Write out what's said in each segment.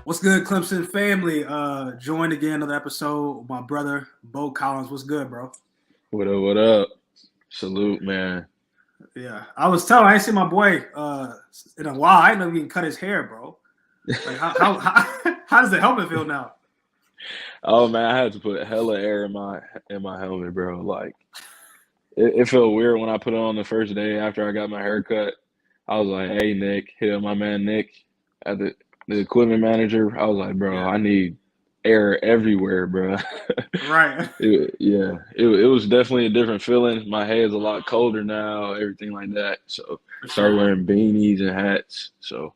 What's good, Clemson family? Joined again another episode with my brother, Beaux Collins. What's good, bro? What up? What up? Salute, man. Yeah, I was telling I ain't seen my boy in a while. I didn't know he can cut his hair, bro. Like how does the helmet feel now? Oh man, I had to put hella air in my helmet, bro. Like it felt weird when I put it on the first day after I got my hair cut. I was like, "Hey, Nick, hit up my man Nick at the equipment manager." I was like, "Bro, Yeah, I need air everywhere, bro." right. It was definitely a different feeling. My head's a lot colder now, everything like that. So For started sure. wearing beanies and hats. So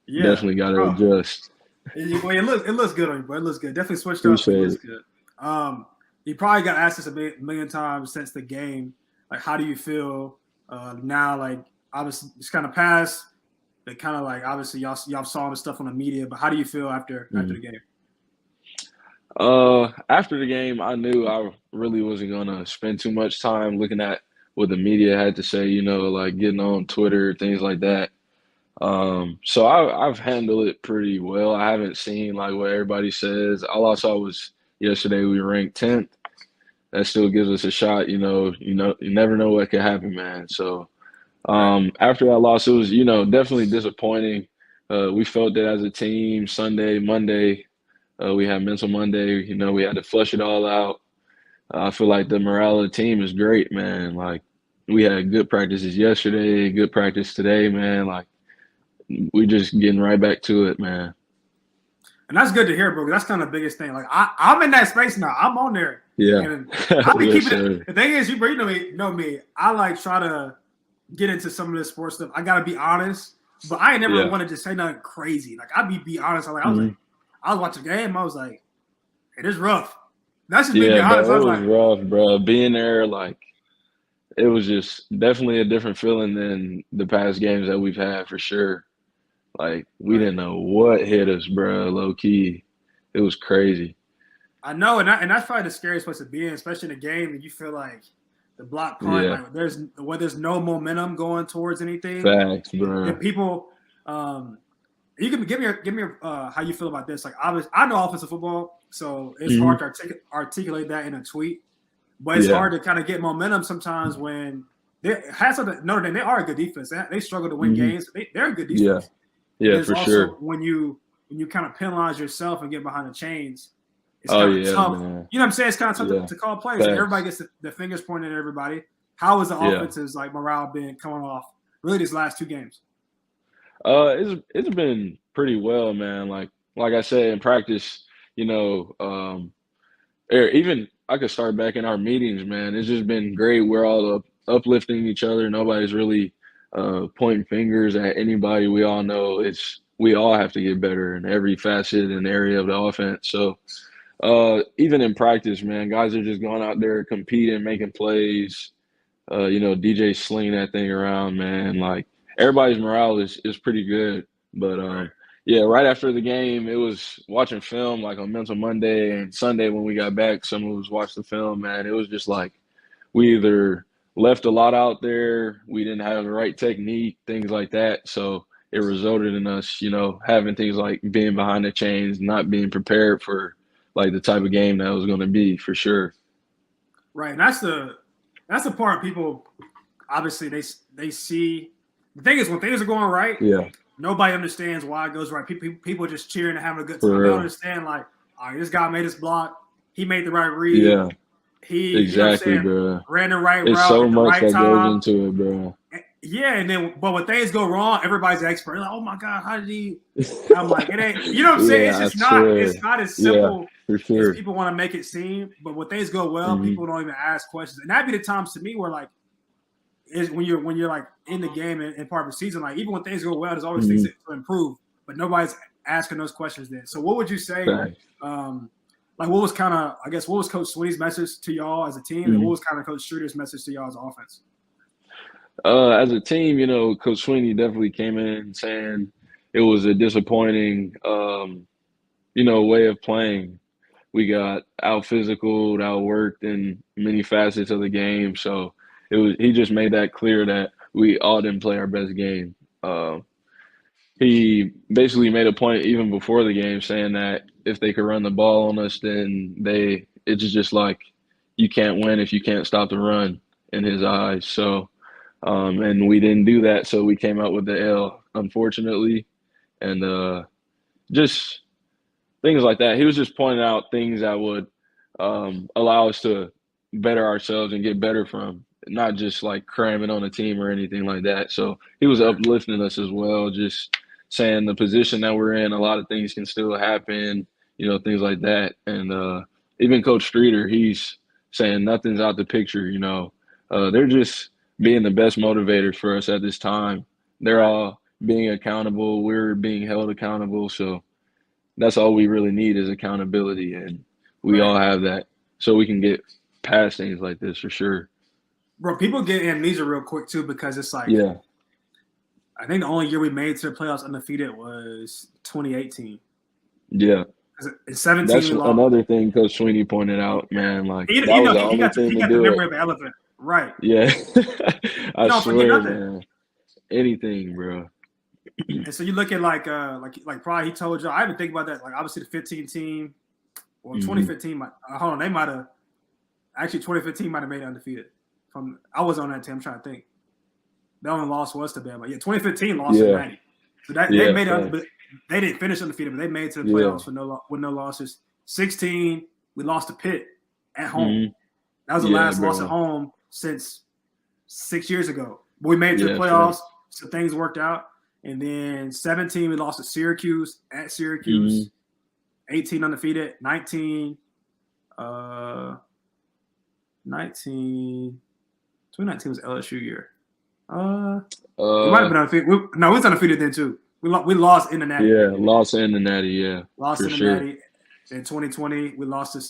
Yeah, definitely got to bro. adjust. Well, it looks good on you, bro. It looks good. Definitely switched up, but it Appreciate looks it. good. You probably got asked this a million times since the game. Like, how do you feel now? Like, obviously, it's kind of past. They kind of like obviously y'all saw the stuff on the media, but how do you feel after the game? After the game, I knew I really wasn't gonna spend too much time looking at what the media had to say, like getting on Twitter, things like that. So I've handled it pretty well. I haven't seen like what everybody says. All I saw was yesterday we ranked 10th. That still gives us a shot, you never know what could happen, man. So Right. after that loss, it was, definitely disappointing. We felt that as a team Sunday, Monday. We had Mental Monday. We had to flush it all out. I feel like the morale of the team is great, man. Like we had good practices yesterday, good practice today, man. Like we just getting right back to it, man. And that's good to hear, bro. That's kind of the biggest thing. Like I'm in that space now. I'm on there, Yeah. and I'll be Yes, keeping it. sir. The thing is, you bro, you know me. I like try to get into some of this sports stuff. I gotta be honest, but I ain't never Yeah. want to just say nothing crazy. Like be honest. Mhm. I was watching the game. I was like, it is rough. That's just me Yeah, being honest. bro. I It was was like, rough, bro. Being there, like it was just definitely a different feeling than the past games that we've had for sure. Like we right. didn't know what hit us, bro. Low key, it was crazy. I know, and that's probably the scariest place to be in, especially in a game and you feel like the block punt, Yeah, like there's no momentum going towards anything. facts, bro. And people, um, you can give me how you feel about this. Like I know offensive football, so it's hard Hmm. to articulate that in a tweet, but it's Yeah. hard to kind of get momentum sometimes when they has something. Notre Dame, they are a good defense. They struggle to win Hmm. games. They're a good Yeah. defense. But Yeah, there's for also sure. when you kind of penalize yourself and get behind the chains, it's Oh kind of yeah, tough. man. You know what I'm saying? It's kind of tough Yeah. to call plays. Like everybody Facts. gets the fingers pointed at everybody. How is the Yeah. offense's like morale been coming off really these last two games? It's been pretty well, man. Like I said in practice, you know, or even I could start back in our meetings, man. It's just been great. We're all uplifting each other. Nobody's really pointing fingers at anybody. We all know we all have to get better in every facet and area of the offense. So even in practice, man, guys are just going out there competing, making plays. DJ slinging that thing around, man. Like everybody's morale is pretty good. But Right. yeah, right after the game, it was watching film like on Mental Monday and Sunday when we got back. Someone was watching the film, man. It was just like we either left a lot out there, we didn't have the right technique, things like that. So it resulted in us, having things like being behind the chains, not being prepared for like the type of game that was going to be for sure. Right. And that's the part people obviously they see. The thing is when things are going right, Yeah, nobody understands why it goes right. People are just cheering and having a good for time. They don't real. understand like, all right, this guy made his block. He made the right read. Yeah. He, you know what I'm Exactly, saying, bro. ran the right It's route so at the much right that goes time. into it, bro. Yeah, and then but when things go wrong, everybody's an expert. Like, oh my god, how did he? And I'm like, it ain't. You know what I'm saying? It's Yeah, I just not. swear. It's not as Yeah, simple for as sure. people want to make it seem. But when things go well, Hmm. people don't even ask questions, and that'd be the times to me where like is when you're like in the game and part of the season. Like even when things go well, there's always things Hmm. to improve, but nobody's asking those questions then. So what would you say? Thanks. Um, like what was kind of I guess what was Coach Sweeney's message to y'all as a team, and what Hmm. was kind of Coach Schroeder's message to y'all as offense? As a team, Coach Sweeney definitely came in saying it was a disappointing, way of playing. We got out physical, outworked in many facets of the game. So he just made that clear that we all didn't play our best game. he basically made a point even before the game saying that if they could run the ball on us, then it's just like you can't win if you can't stop the run in his eyes. So, and we didn't do that, so we came out with the L, unfortunately, and just things like that. He was just pointing out things that would allow us to better ourselves and get better from, not just like cramming on a team or anything like that. So he was uplifting us as well, just saying the position that we're in, a lot of things can still happen, things like that. And even Coach Streeter, he's saying nothing's out the picture, they're just being the best motivators for us at this time. They're all being accountable. We're being held accountable. So that's all we really need is accountability. And we all have that. So we can get past things like this for sure. Bro, people get amnesia real quick too because it's like, I think the only year we made to the playoffs undefeated was 2018. Yeah. In 17, that's another thing Coach Sweeney pointed out, man. Like that was the only thing to do it. Memory of an elephant, right? Yeah, I swear, man. Anything, bro. And so you look at like probably he told you. I even think about that. Like obviously the 15 team, or 2015. Hold on, they might have actually 2015 might have made it undefeated. I was on that team. I'm trying to think. The only loss was to Bama. Yeah, 2015 lost to 90. So they made it. But they didn't finish undefeated, but they made it to the playoffs with no losses. 16, we lost to Pitt at home. That was the last loss at home since 6 years ago. But we made it to the playoffs, so things worked out. And then 17, we lost to Syracuse at Syracuse. 18 undefeated. 19, 2019 was LSU year. We might have been undefeated. We was undefeated then too. We lost in the Natty. Yeah, lost in the Natty. Yeah, lost in the Natty. In 2020, we lost at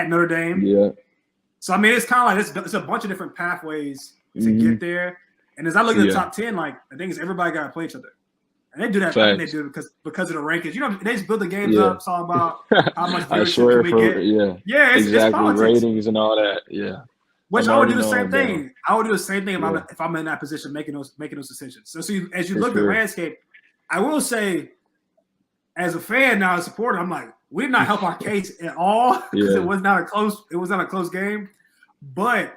Notre Dame. Yeah. So I mean, it's kind of like it's a bunch of different pathways to get there. And as I look at the top 10, like the thing is, everybody got to play each other, and they do that. They do it because of the rankings. They just build the games up. It's all about how much viewership can we get. Yeah, exactly. It's ratings and all that. Yeah. Which I would do the same thing. I would do the same thing if I'm in that position, making those decisions. So as you look at the landscape, I will say, as a fan now, as a supporter, I'm like, we did not help our case at all because it was not a close game. But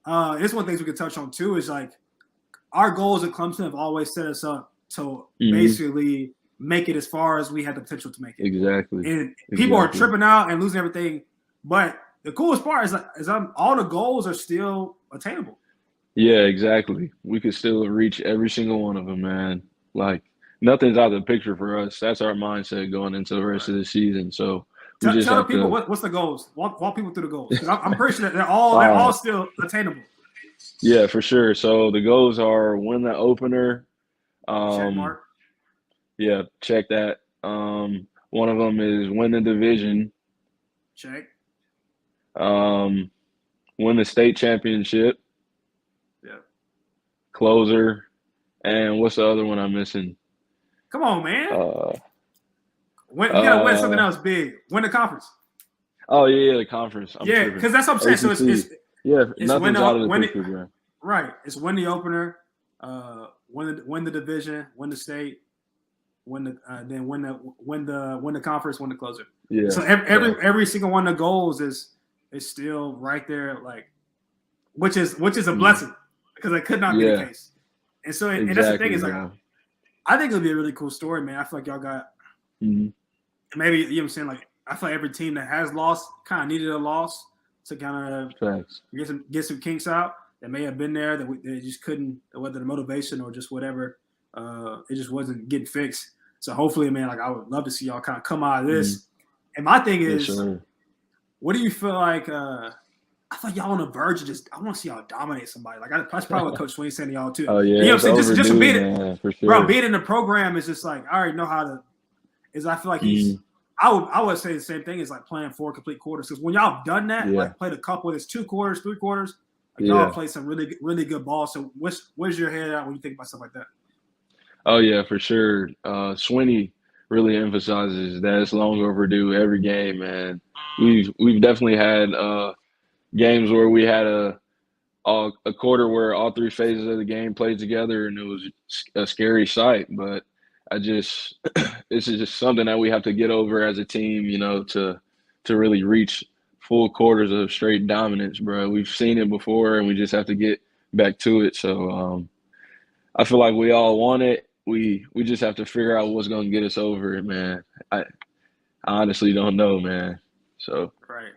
it's one of the things we could touch on too is like our goals at Clemson have always set us up to basically make it as far as we had the potential to make it. Exactly. And people are tripping out and losing everything, but the coolest part is all the goals are still attainable. Yeah, exactly. We could still reach every single one of them, man. Like nothing's out of the picture for us. That's our mindset going into the rest of the season. So tell the people what's the goals. Walk people through the goals. Because I'm pretty sure that they're all still attainable. Yeah, for sure. So the goals are win the opener. Check mark. Yeah, check that. One of them is win the division. Check. Win the state championship. Yeah. Closer. And what's the other one I'm missing? Come on, man. You gotta win something else big. Win the conference. Oh yeah, the conference. Because that's what I'm saying. So it's nothing's out of the picture, bro. Right. It's win the opener, win the division, win the state, win the conference, win the closer. Yeah. So every single one of the goals is still right there, like which is a blessing because it could not be the case. And so and that's the thing is like I think it'll be a really cool story, man. I feel like y'all got maybe you know what I'm saying, like I feel like every team that has lost kind of needed a loss to kind of get some kinks out that may have been there that they just couldn't, whether the motivation or just whatever, it just wasn't getting fixed. So hopefully, man, like I would love to see y'all kind of come out of this. And my thing is, what do you feel like? I thought y'all on the verge of I want to see y'all dominate somebody. Like that's probably what Coach Sweeney saying to y'all too. Oh yeah, you know what I'm saying? Just for being it, for sure. Bro, being in the program is just like I already know how to. I feel like he's. I would say the same thing as like playing 4 complete quarters because when y'all have done that, like played a couple, it's 2 quarters, 3 quarters. Like y'all play some really good ball. So where's your head at when you think about stuff like that? Oh yeah, for sure. Sweeney really emphasizes that it's long overdue every game, man. We've definitely had games where we had a quarter where all 3 phases of the game played together, and it was a scary sight. But I just this is just something that we have to get over as a team, to really reach full quarters of straight dominance, bro. We've seen it before, and we just have to get back to it. So I feel like we all want it. We just have to figure out what's going to get us over it, man. I honestly don't know, man. So Right.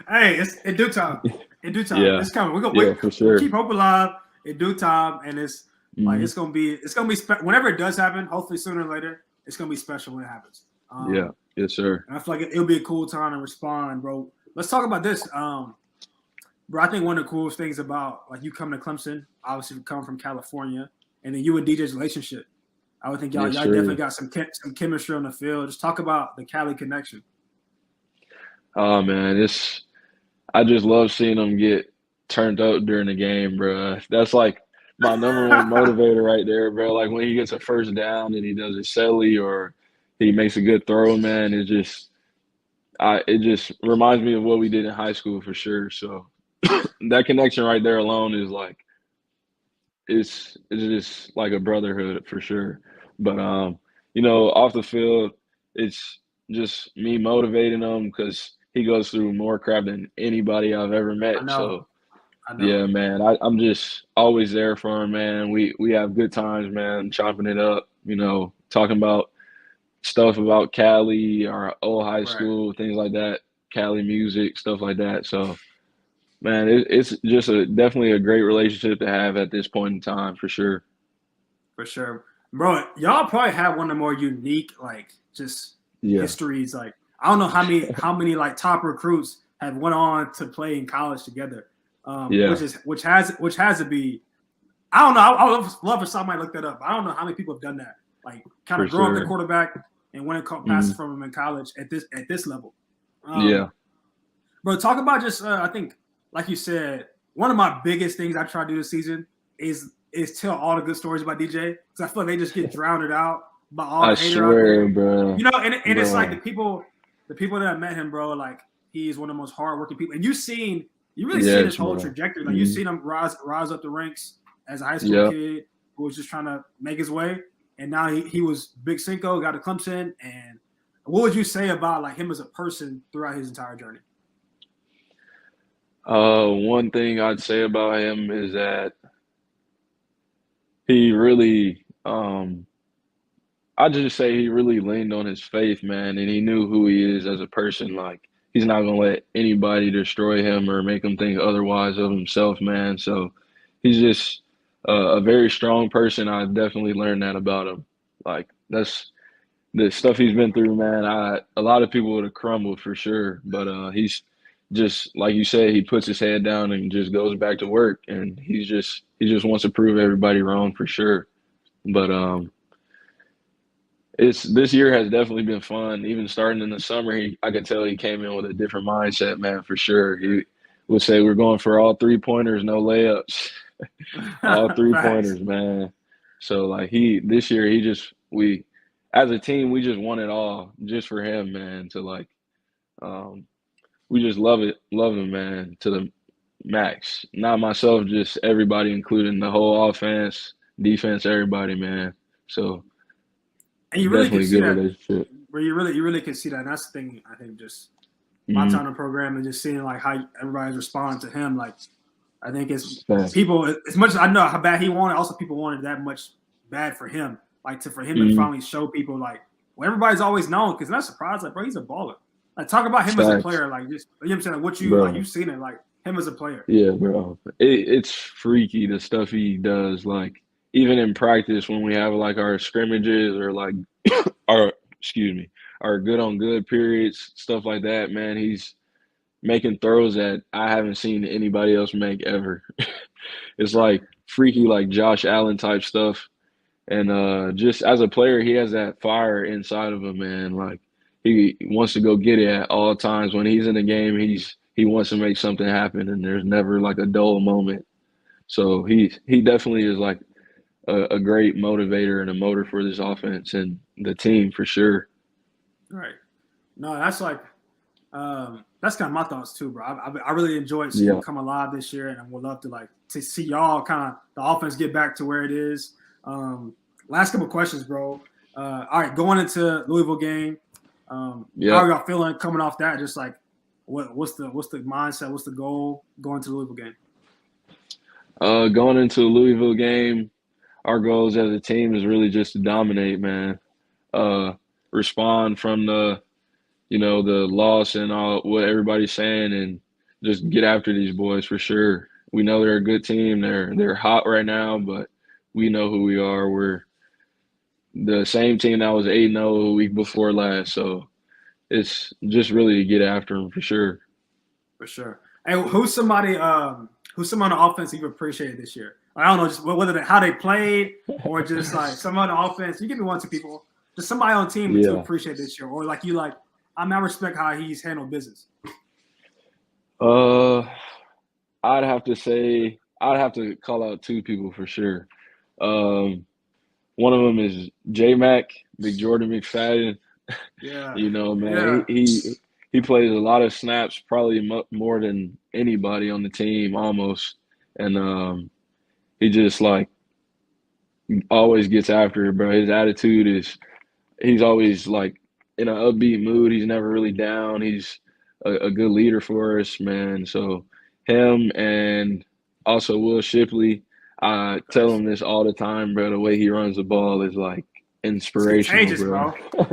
Hey, it's in due time. In due time, yeah, it's coming. yeah, for We sure. keep hope alive in due time, and it's like Hmm. it's gonna be whenever it does happen. Hopefully sooner or later, it's gonna be special when it happens. Yeah, yes, sir. And I feel like it'll be a cool time to respond, bro. Let's talk about this, bro. I think one of the coolest things about like you coming to Clemson, obviously coming from California, and then you and DJ's relationship. I would think y'all Yes, definitely sir. got some chemistry on the field. Just talk about the Cali connection. Oh man, I just love seeing them get turned up during the game, bro. That's like my number one motivator right there, bro. Like when he gets a first down and he does a celly or he makes a good throw, man. It just reminds me of what we did in high school for sure. So that connection right there alone is like it's just like a brotherhood for sure. But off the field, it's just me motivating him because he goes through more crap than anybody I've ever I met. know, So I know. yeah, man, I'm just always there for him, man. We have good times, man, chopping it up, talking about stuff about Cali, our old high Right. school, things like that, Cali music, stuff like that. So man, it's just definitely a great relationship to have at this point in time for sure. For sure, bro. Y'all probably have one of the more unique, like, just Yeah, histories. Like, I don't know how many like top recruits have went on to play in college together. yeah, Which has to be. I don't know. I would love for somebody to look that up. I don't know how many people have done that. Like, kind for of growing up the sure. quarterback and winning passes Mhm. from him in college at this level. Yeah. Bro, talk about just I think, like you said, one of my biggest things I try to do this season is tell all the good stories about DJ because I feel like they just get drowned out by all I the hater out swear, there. bro, And it's like bro. the people that met him, bro. Like he's one of the most hardworking people, and you really seen his Yes, whole bro. trajectory. Like you Mhm. seen him rise up the ranks as a high school Yeah. kid who was just trying to make his way, and now he was Big Cinco, got to Clemson. And what would you say about like him as a person throughout his entire journey? One thing I'd say about him is that he really, I'd just say he really leaned on his faith, man, and he knew who he is as a person. Like he's not gonna let anybody destroy him or make him think otherwise of himself, man. So he's just a very strong person. I definitely learned that about him. Like that's the stuff he's been through, man. A lot of people would have crumbled for sure, but he's just like you said. He puts his head down and just goes back to work, and he just wants to prove everybody wrong for sure. But it's this year has definitely been fun. Even starting in the summer, I could tell he came in with a different mindset, man, for sure. He would say we're going for all 3 pointers, no layups, all three Facts. pointers, man. So like he this year he just we as a team we just won it all just for him, man. To like um we just love him, man, to the max. Not myself, just everybody, including the whole offense, defense, everybody, man. So And you really can definitely a see good that relationship. where you really can see that. And that's the thing I think just my Mm-hmm. time in the program and just seeing like how everybody's responding to him. Like I think it's Facts. people as much as I know how bad he wanted, also people wanted that much bad for him. Like for him to Mm-hmm. finally show people like well everybody's always known because not surprised, like bro, he's a baller. Like talk about him as a Facts, player, like just you know what I'm saying, like what you like bro. you've seen it, like him as a player. Yeah, bro. It's freaky the stuff he does. Like even in practice when we have like our scrimmages or like our excuse me, our good on good periods, stuff like that, man, he's making throws that I haven't seen anybody else make ever. It's Right. like freaky like Josh Allen type stuff. And just as a player, he has that fire inside of him, man. Like he wants to go get it at all times. When he's in the game, he wants to make something happen, and there's never like a dull moment. So he definitely is like a great motivator and a motor for this offense and the team for sure. Right. No, that's kind of my thoughts too, bro. I really enjoyed seeing him Yeah, come alive this year, and I would love to like to see y'all kind of the offense get back to where it is. last couple questions, bro. All right, going into Louisville game, how Yeah. are y'all feeling coming off that? Just like, what's the mindset? What's the goal going to the Louisville game? Going into the Louisville game, our goals as a team is really just to dominate, man. Respond from the loss and all what everybody's saying, and just get after these boys for sure. We know they're a good team. They're hot right now, but we know who we are. We're the same team that was 8-0 the week before last, so it's just really to get after them for sure. For sure. Hey, who's somebody on the offense you've appreciated this year? I don't know, just whether how they played or just like some on the offense. You give me 1-2 people. Just somebody on the team that you appreciate this year, or I respect how he's handled business. I'd have to call out 2 people for sure. One of them is J Mac, Big Jordan McFadden. Yeah. Man, he plays a lot of snaps, probably more than anybody on the team almost, and he just like always gets after it, bro. His attitude is he's always like in an upbeat mood. He's never really down. He's a good leader for us, man. So him and also Will Shipley, I tell him this all the time, bro. The way he runs the ball is like inspirational, bro.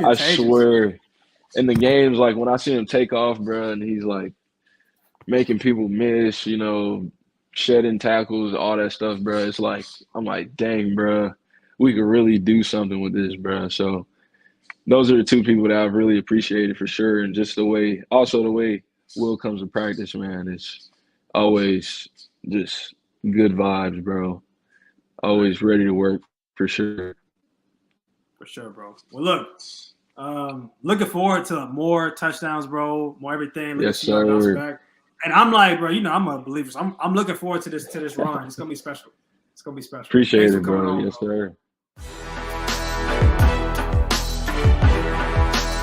I swear. In the games, like when I see him take off, bro, and he's like making people miss, shedding tackles, all that stuff, bro. It's like I'm like, dang, bro, we could really do something with this, bro. So those are the 2 people that I've really appreciated for sure, and just the way Will comes to practice, man. It's always just good vibes, bro. Always ready to work for sure. For sure, bro. Well, look, looking forward to more touchdowns, bro. More everything. Yes, sir. Back. And I'm like, bro, I'm a believer. So I'm looking forward to this run. It's gonna be special. It's gonna be special. Appreciate it, bro. Yes, sir.